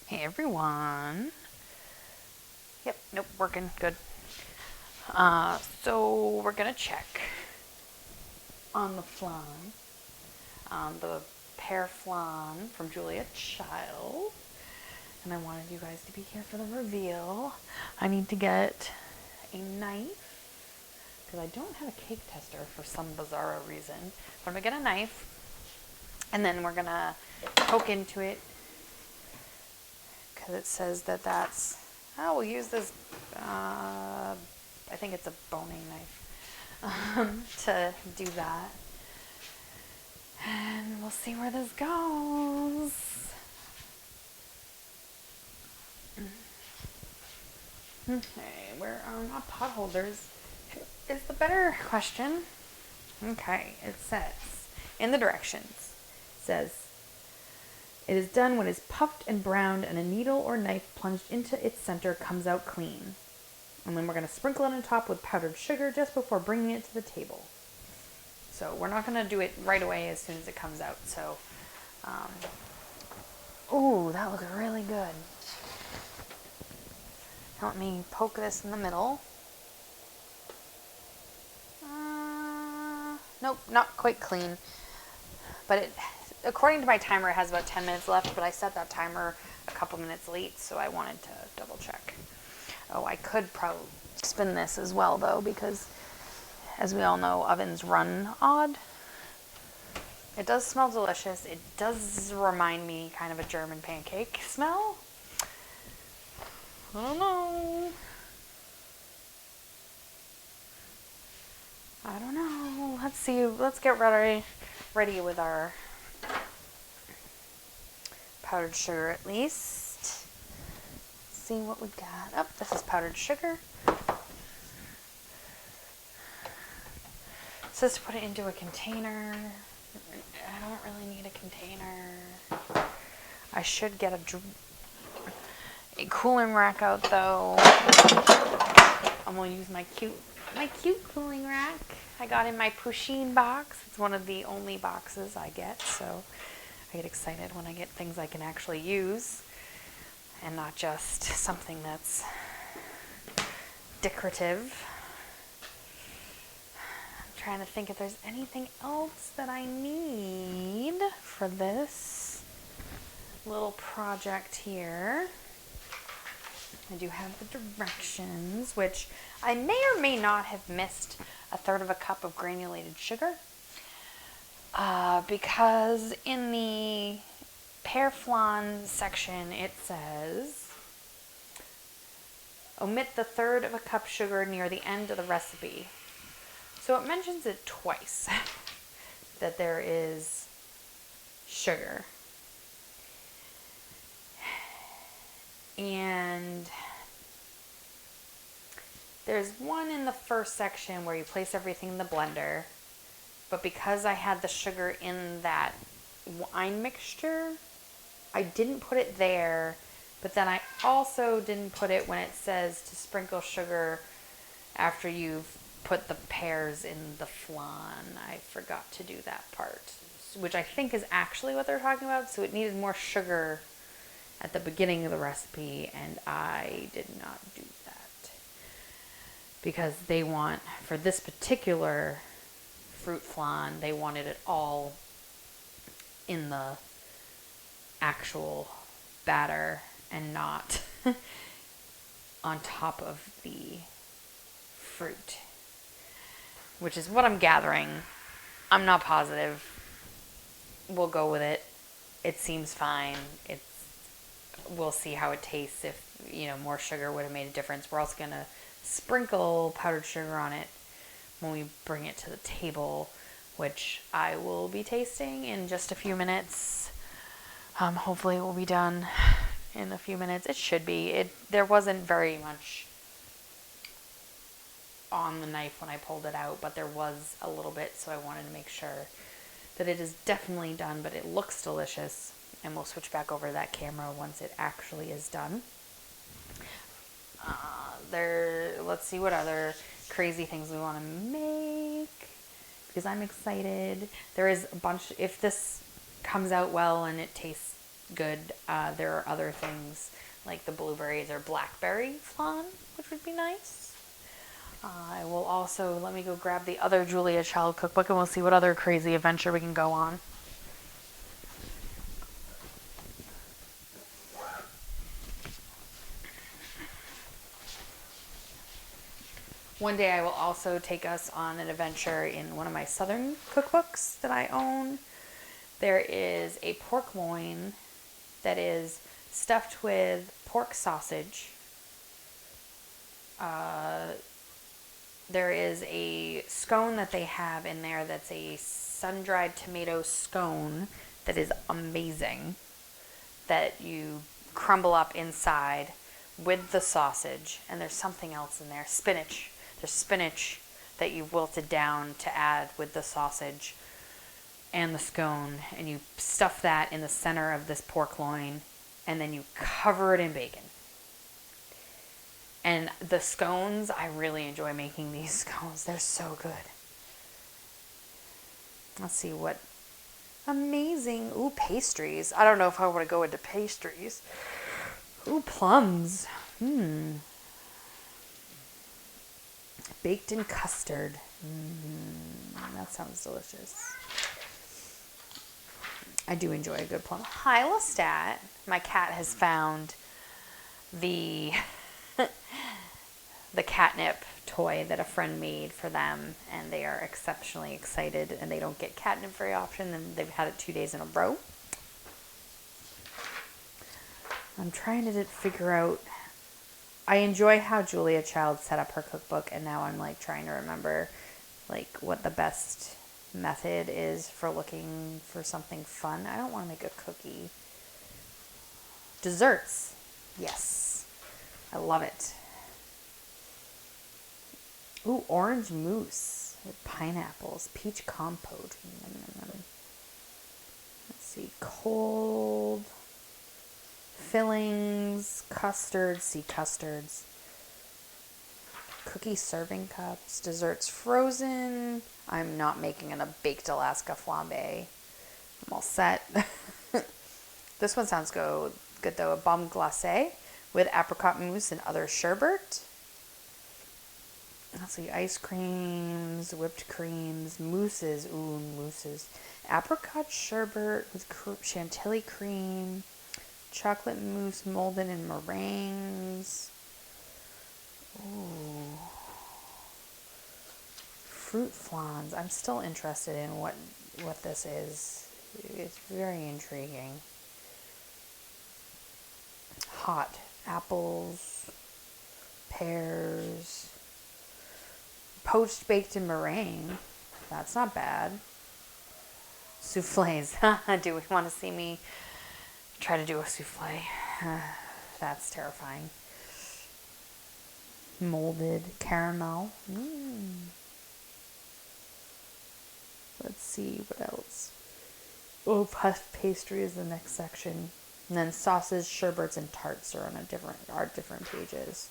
Hey everyone. Yep, nope, working good. So we're gonna check on the flan, on the Pear Flan from Julia Child. And I wanted you guys to be here for the reveal. I need to get a knife because I don't have a cake tester for some bizarre reason. But I'm gonna get a knife and then we're gonna poke into it because it says that that's, we'll use this, I think it's a boning knife, to do that. And we'll see where this goes. Okay, where are my pot holders? Is the better question. Okay, it says, in the directions, it says, it is done when it's puffed and browned and a needle or knife plunged into its center comes out clean. And then we're going to sprinkle it on top with powdered sugar just before bringing it to the table. So we're not going to do it right away as soon as it comes out. So, ooh, that looks really good. Now let me poke this in the middle. Nope, not quite clean. But it, according to my timer, it has about 10 minutes left, but I set that timer a couple minutes late, so I wanted to double check. Oh, I could probably spin this as well, though, because as we all know, ovens run odd. It does smell delicious. It does remind me kind of a German pancake smell. I don't know. I don't know. Let's see. Let's get ready with our powdered sugar at least. See what we got. Oh, this is powdered sugar. It says to put it into a container. I don't really need a container. I should get a cooling rack out though. I'm gonna use my cute cooling rack I got in my Pusheen box. It's one of the only boxes I get, so I get excited when I get things I can actually use and not just something that's decorative. I'm trying to think if there's anything else that I need for this little project here. I do have the directions, which I may or may not have missed a third of a cup of granulated sugar. Because in the Pear Flan section it says, omit the third of a cup sugar near the end of the recipe. So it mentions it twice, that there is sugar. And there's one in the first section where you place everything in the blender, but because I had the sugar in that wine mixture, I didn't put it there, but then I also didn't put it when it says to sprinkle sugar after you've put the pears in the flan. I forgot to do that part, which I think is actually what they're talking about. So it needed more sugar at the beginning of the recipe, and I did not do that because they want, for this particular fruit flan, they wanted it all in the actual batter and not on top of the fruit, which is what I'm gathering. I'm not positive. We'll go with it. It seems fine. We'll see how it tastes. If, more sugar would have made a difference. We're also going to sprinkle powdered sugar on it when we bring it to the table, which I will be tasting in just a few minutes. Hopefully it will be done in a few minutes. It should be. There wasn't very much on the knife when I pulled it out, but there was a little bit, so I wanted to make sure that it is definitely done, but it looks delicious. And we'll switch back over to that camera once it actually is done. Let's see what other crazy things we want to make, because I'm excited. There is a bunch, if this comes out well and it tastes good. There are other things like the blueberries or blackberry flan, which would be nice. I will also, let me go grab the other Julia Child cookbook and we'll see what other crazy adventure we can go on. One day I will also take us on an adventure in one of my southern cookbooks that I own. There is a pork loin that is stuffed with pork sausage. There is a scone that they have in there that's a sun-dried tomato scone that is amazing, that you crumble up inside with the sausage. And there's something else in there, spinach. There's spinach that you've wilted down to add with the sausage and the scone, and you stuff that in the center of this pork loin, and then you cover it in bacon. And the scones, I really enjoy making these scones. They're so good. Let's see what amazing. Ooh, pastries. I don't know if I want to go into pastries. Ooh, plums. Baked in custard. That sounds delicious. I do enjoy a good plum. Hi, Lestat. My cat has found the catnip toy that a friend made for them, and they are exceptionally excited, and they don't get catnip very often, and they've had it 2 days in a row. I'm trying to figure out, I enjoy how Julia Child set up her cookbook, and now I'm like trying to remember like what the best method is for looking for something fun. I don't want to make a cookie. Desserts. Yes. I love it. Ooh, orange mousse with pineapples, peach compote. Let's see, cold fillings, custards, see custards, cookie serving cups, desserts frozen. I'm not making a baked Alaska flambe. I'm all set. This one sounds good though. A bombe glacée with apricot mousse and other sherbet. Let's see, ice creams, whipped creams, mousses. Ooh, mousses. Apricot sherbet with chantilly cream, chocolate mousse molded in meringues. Ooh. Fruit flans. I'm still interested in what this is. It's very intriguing. Hot apples, pears, poached baked in meringue. That's not bad. Souffles. Do we want to see me try to do a souffle? That's terrifying. Molded caramel. Let's see what else. Oh, puff pastry is the next section. And then sauces, sherbets, and tarts are on different pages.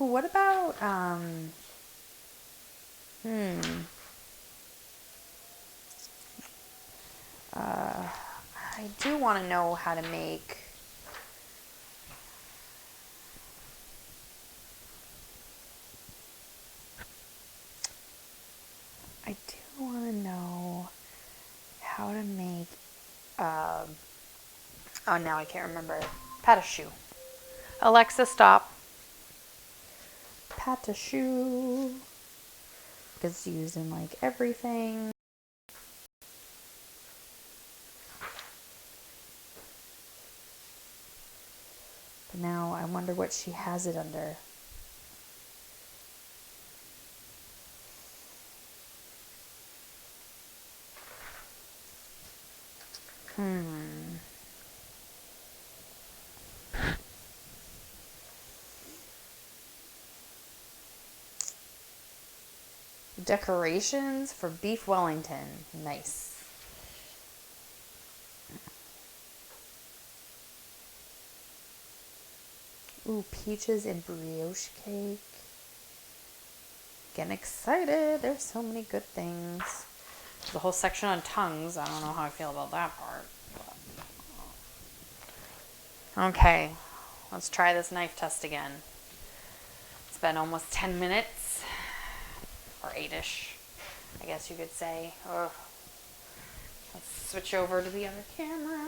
Ooh, what about I do want to know how to make oh, now I can't remember. Pâte à choux. Alexa, stop. Pâte à choux. It's used in like everything. But now I wonder what she has it under. Decorations for beef Wellington. Nice. Ooh, peaches and brioche cake. Getting excited. There's so many good things. The whole section on tongues, I don't know how I feel about that part. Okay, let's try this knife test again. It's been almost 10 minutes, or 8-ish, I guess you could say. Ugh. Let's switch over to the other camera.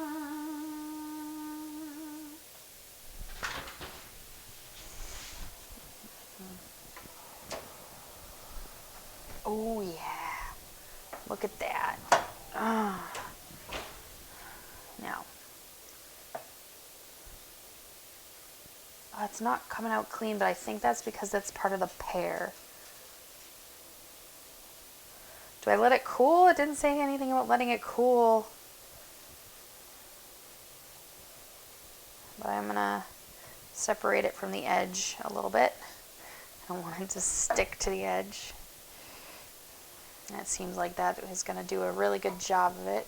Oh yeah, look at that. Now, it's not coming out clean, but I think that's because that's part of the pear. Do I let it cool? It didn't say anything about letting it cool. But I'm gonna separate it from the edge a little bit. I don't want it to stick to the edge. And it seems like that is gonna do a really good job of it.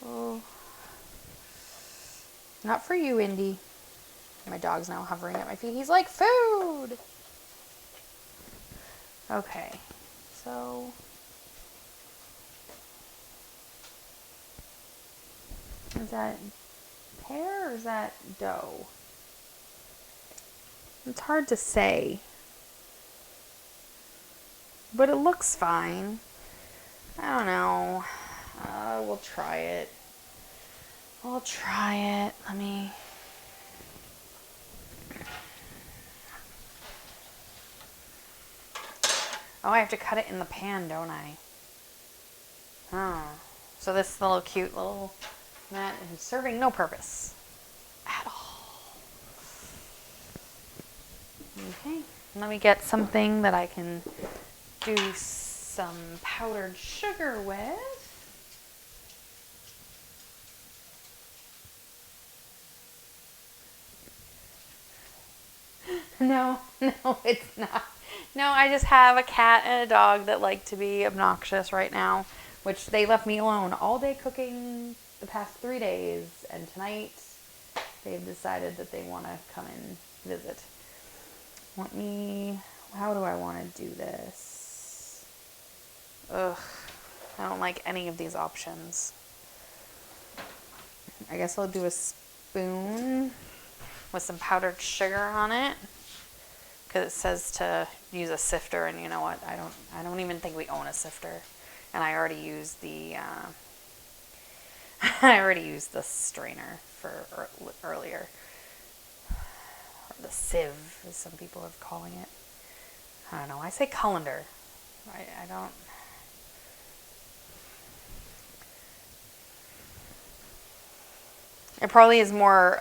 Oh. Not for you, Indy. My dog's now hovering at my feet. He's like, food! Okay, so is that pear or is that dough? It's hard to say, but it looks fine. I don't know. We'll try it. We'll try it. Let me. Oh, I have to cut it in the pan, don't I? Oh. So this little cute little mat is serving no purpose at all. Okay. Let me get something that I can do some powdered sugar with. No, it's not. No, I just have a cat and a dog that like to be obnoxious right now, which they left me alone all day cooking the past 3 days, and tonight they've decided that they want to come and visit. How do I want to do this? Ugh, I don't like any of these options. I guess I'll do a spoon with some powdered sugar on it, because it says to use a sifter, and you know what? I don't even think we own a sifter, and I already used the strainer for earlier, or the sieve, as some people are calling it. I don't know. I say colander. I don't. It probably is more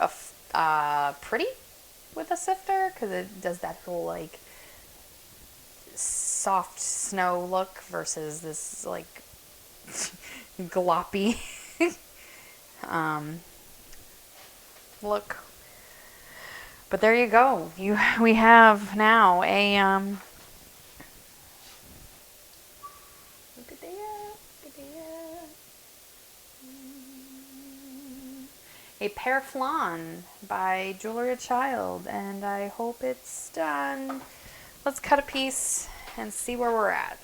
pretty with a sifter, because it does that whole like soft snow look versus this like gloppy look. But there you go. We have now a look at that. A Pear Flan by Julia Child, and I hope it's done. Let's cut a piece and see where we're at.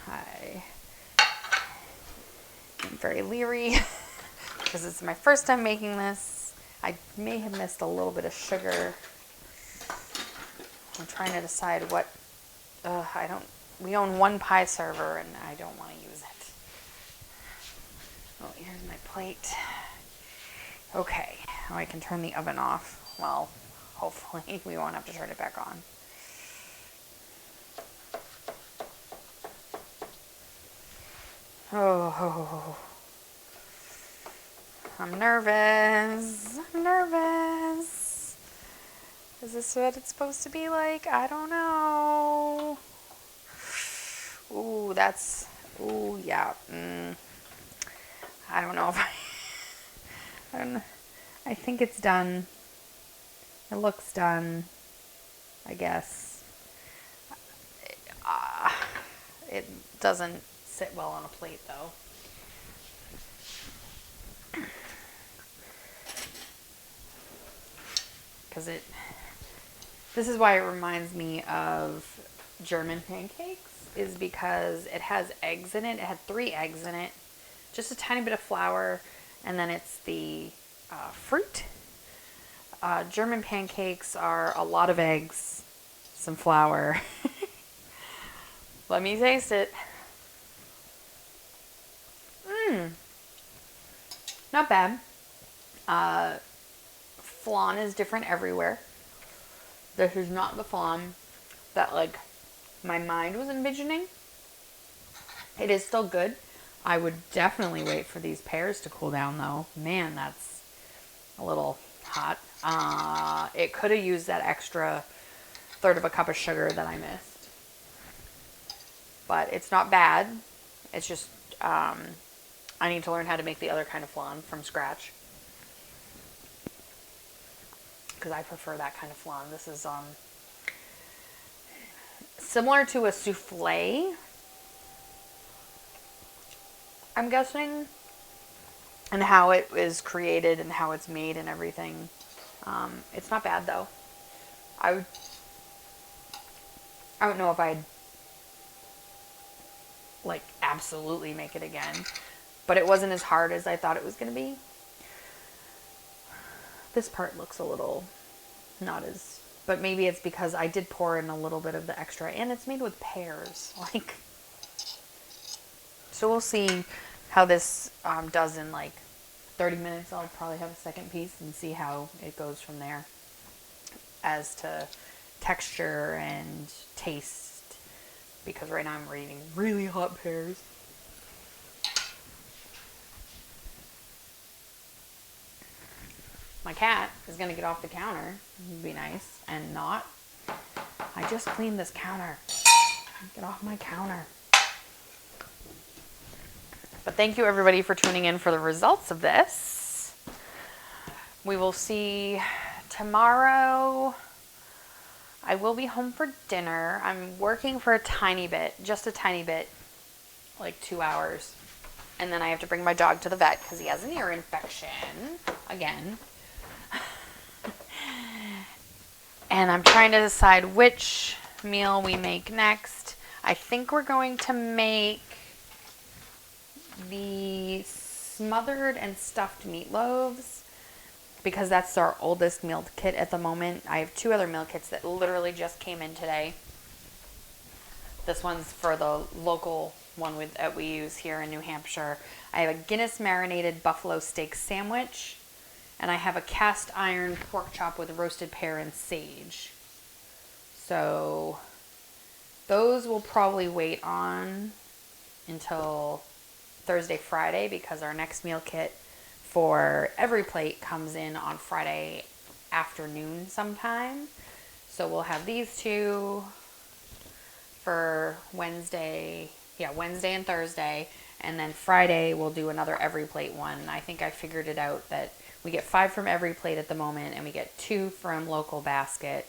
I am very leery because it's my first time making this. I may have missed a little bit of sugar. I'm trying to decide what. We own one pie server, and I don't want to use it. Oh, here's my plate. Okay, now I can turn the oven off. Well, hopefully we won't have to turn it back on. Oh, I'm nervous. Is this what it's supposed to be like? I don't know. Ooh, yeah. I don't know if I don't know. I think it's done. It looks done, I guess. It doesn't sit well on a plate, though. because this is why it reminds me of German pancakes, is because it has eggs in it. It had 3 eggs in it, just a tiny bit of flour, and then it's the fruit. German pancakes are a lot of eggs, some flour. Let me taste it. Not bad. Flan is different everywhere. This is not the flan that like my mind was envisioning. It is still good. I would definitely wait for these pears to cool down though. Man, that's a little hot. It could have used that extra 1/3 of a cup of sugar that I missed. But it's not bad. It's just, I need to learn how to make the other kind of flan from scratch. Because I prefer that kind of flan. This is similar to a souffle, I'm guessing, and how it is created and how it's made and everything. It's not bad though. I don't know if I'd like absolutely make it again, but it wasn't as hard as I thought it was going to be. This part looks a little not as, but maybe it's because I did pour in a little bit of the extra, and it's made with pears. Like, so we'll see how this does in like 30 minutes. I'll probably have a second piece and see how it goes from there as to texture and taste, because right now I'm eating really hot pears. My cat is going to get off the counter. It'd be nice. And not. I just cleaned this counter. Get off my counter. But thank you everybody for tuning in for the results of this. We will see tomorrow. I will be home for dinner. I'm working for a tiny bit, just a tiny bit, like 2 hours. And then I have to bring my dog to the vet because he has an ear infection again. And I'm trying to decide which meal we make next. I think we're going to make the smothered and stuffed meatloaves because that's our oldest meal kit at the moment. I have 2 other meal kits that literally just came in today. This one's for the local one that we use here in New Hampshire. I have a Guinness marinated buffalo steak sandwich, and I have a cast iron pork chop with roasted pear and sage. So those will probably wait on until Thursday, Friday, because our next meal kit for every plate comes in on Friday afternoon sometime. So we'll have these 2 for Wednesday and Thursday, and then Friday we'll do another every plate one. I think I figured it out that we get 5 from every plate at the moment, and we get 2 from local basket,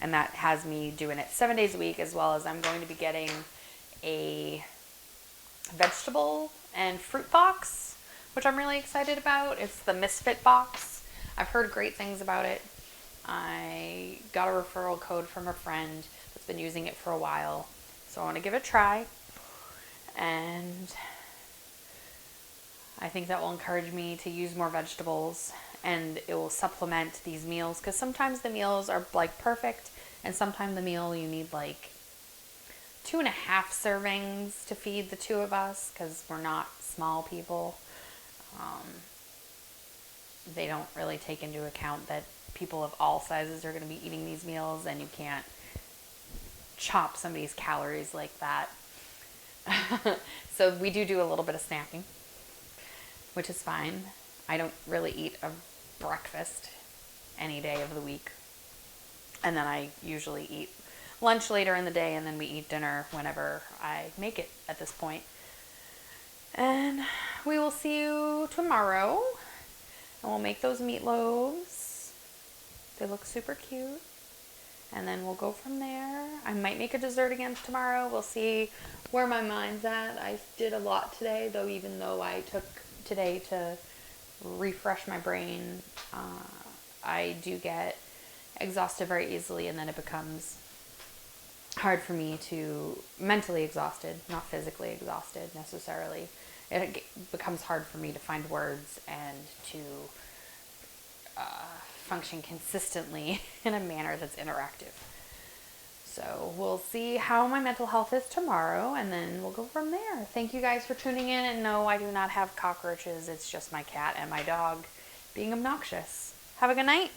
and that has me doing it 7 days a week, as well as I'm going to be getting a vegetable and fruit box, which I'm really excited about. It's the Misfit box. I've heard great things about it. I got a referral code from a friend that's been using it for a while, so I want to give it a try, and I think that will encourage me to use more vegetables, and it will supplement these meals, because sometimes the meals are like perfect, and sometimes the meal you need like 2.5 servings to feed the 2 of us, because we're not small people. They don't really take into account that people of all sizes are going to be eating these meals, and you can't chop somebody's calories like that. So we do a little bit of snacking, which is fine. I don't really eat a breakfast any day of the week. And then I usually eat lunch later in the day, and then we eat dinner whenever I make it at this point. And we will see you tomorrow, and we'll make those meatloaves. They look super cute. And then we'll go from there. I might make a dessert again tomorrow. We'll see where my mind's at. I did a lot today, though, even though I took today to refresh my brain. I do get exhausted very easily, and then it becomes hard for me to, mentally exhausted, not physically exhausted necessarily. It becomes hard for me to find words and to function consistently in a manner that's interactive. So we'll see how my mental health is tomorrow, and then we'll go from there. Thank you guys for tuning in, and no, I do not have cockroaches. It's just my cat and my dog being obnoxious. Have a good night.